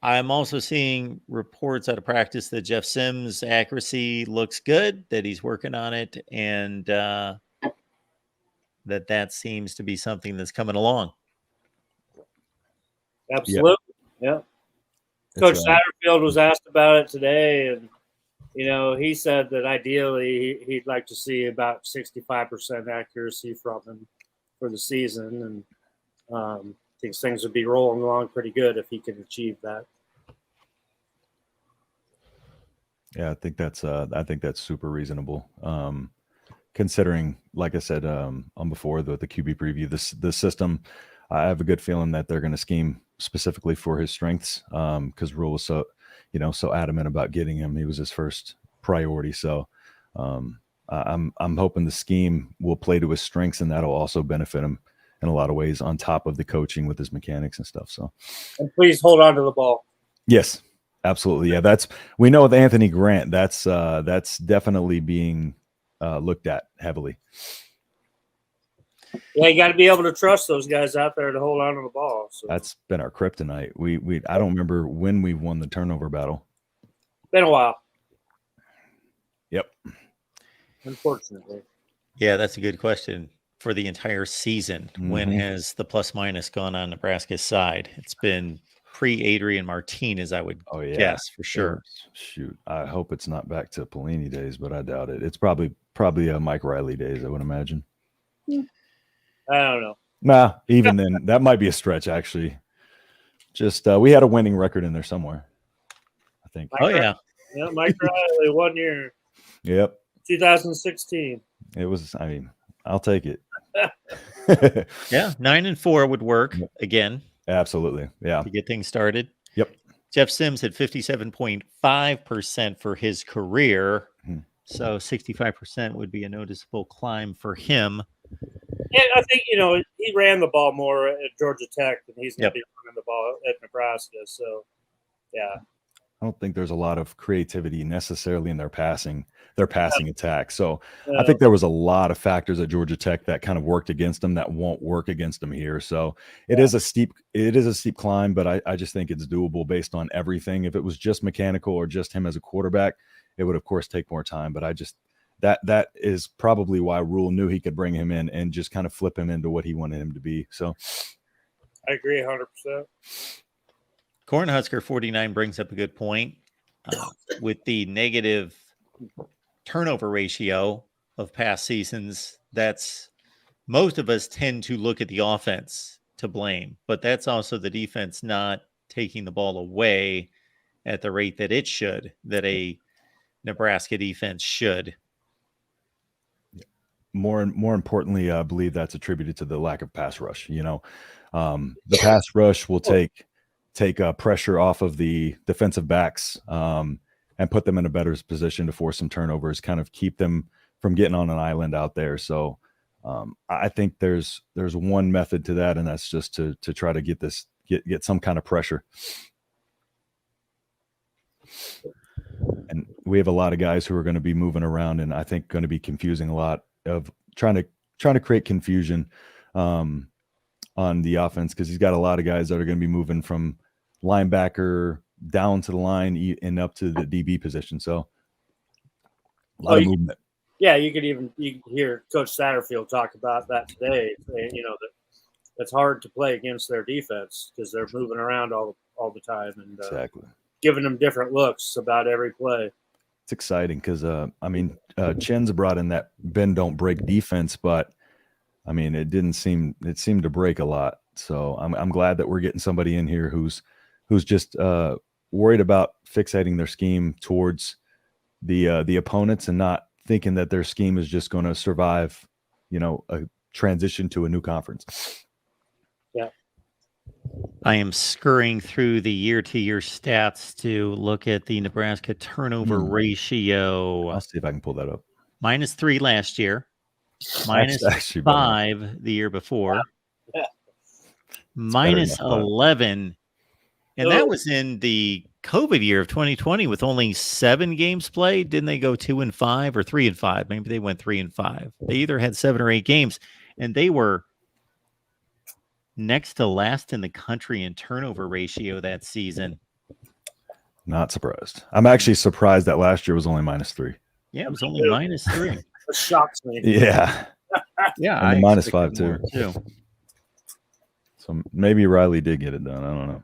I'm also seeing reports out of practice that Jeff Sims' accuracy looks good, that he's working on it, and that seems to be something that's coming along. Absolutely. Yeah. Coach Satterfield was asked about it today, and he said that ideally he'd like to see about 65% accuracy from him for the season, and thinks things would be rolling along pretty good if he can achieve that. Yeah, I think that's super reasonable. Considering, like I said on before the QB preview, the system, I have a good feeling that they're going to scheme specifically for his strengths. Because Rule was so adamant about getting him. He was his first priority. So I'm hoping the scheme will play to his strengths, and that'll also benefit him in a lot of ways on top of the coaching with his mechanics and stuff. So, and please hold on to the ball. Yes, absolutely. Yeah, we know with Anthony Grant, that's definitely being looked at heavily. Yeah, you got to be able to trust those guys out there to hold on to the ball. So. That's been our kryptonite. I don't remember when we won the turnover battle. Been a while. Yep. Unfortunately. Yeah, that's a good question. For the entire season, when has the plus minus gone on Nebraska's side? It's been pre-Adrian Martinez, I would guess, for sure. Shoot, I hope it's not back to Pelini days, but I doubt it. It's probably Mike Riley days, I would imagine. I don't know. Nah, even then, that might be a stretch, actually. Just we had a winning record in there somewhere, I think. Yeah, Mike Riley, 1 year. Yep. 2016. It was, I'll take it. Yeah, 9-4 would work again. Absolutely. Yeah. To get things started. Yep. Jeff Sims had 57.5% for his career. So 65% would be a noticeable climb for him. And I think, he ran the ball more at Georgia Tech than he's going to be running the ball at Nebraska. So, yeah. I don't think there's a lot of creativity necessarily in their passing attack. So I think there was a lot of factors at Georgia Tech that kind of worked against them that won't work against them here. So it is a steep climb, but I just think it's doable based on everything. If it was just mechanical or just him as a quarterback, it would of course take more time. But I just that is probably why Rule knew he could bring him in and just kind of flip him into what he wanted him to be. So I agree 100%. Cornhusker 49 brings up a good point with the negative turnover ratio of past seasons. That's most of us tend to look at the offense to blame, but that's also the defense not taking the ball away at the rate that it should, that a Nebraska defense should. More importantly, I believe that's attributed to the lack of pass rush. The pass rush will take pressure off of the defensive backs and put them in a better position to force some turnovers, kind of keep them from getting on an island out there. So I think there's one method to that, and that's just to try to get some kind of pressure. And we have a lot of guys who are going to be moving around, and I think going to be confusing a lot of trying to create confusion on the offense, because he's got a lot of guys that are going to be moving from linebacker down to the line and up to the DB position. So a lot of movement. Yeah, you could hear Coach Satterfield talk about that today. That it's hard to play against their defense because they're moving around all the time and exactly giving them different looks about every play. It's exciting because Chen's brought in that bend don't break defense, but it seemed to break a lot. So I'm glad that we're getting somebody in here who's just worried about fixating their scheme towards the opponents and not thinking that their scheme is just going to survive, a transition to a new conference. Yeah. I am scurrying through the year-to-year stats to look at the Nebraska turnover ratio. I'll see if I can pull that up. -3 last year. -5 the year before. Yeah. -11. And that was in the COVID year of 2020 with only 7 games played. Didn't they go 2-5 or 3-5? Maybe they went 3-5. They either had 7 or 8 games, and they were next to last in the country in turnover ratio that season. Not surprised. I'm actually surprised that last year was only -3. Yeah, it was only -3. That shocks me. Yeah. Yeah, And the I -5 expected more, too. So maybe Riley did get it done. I don't know.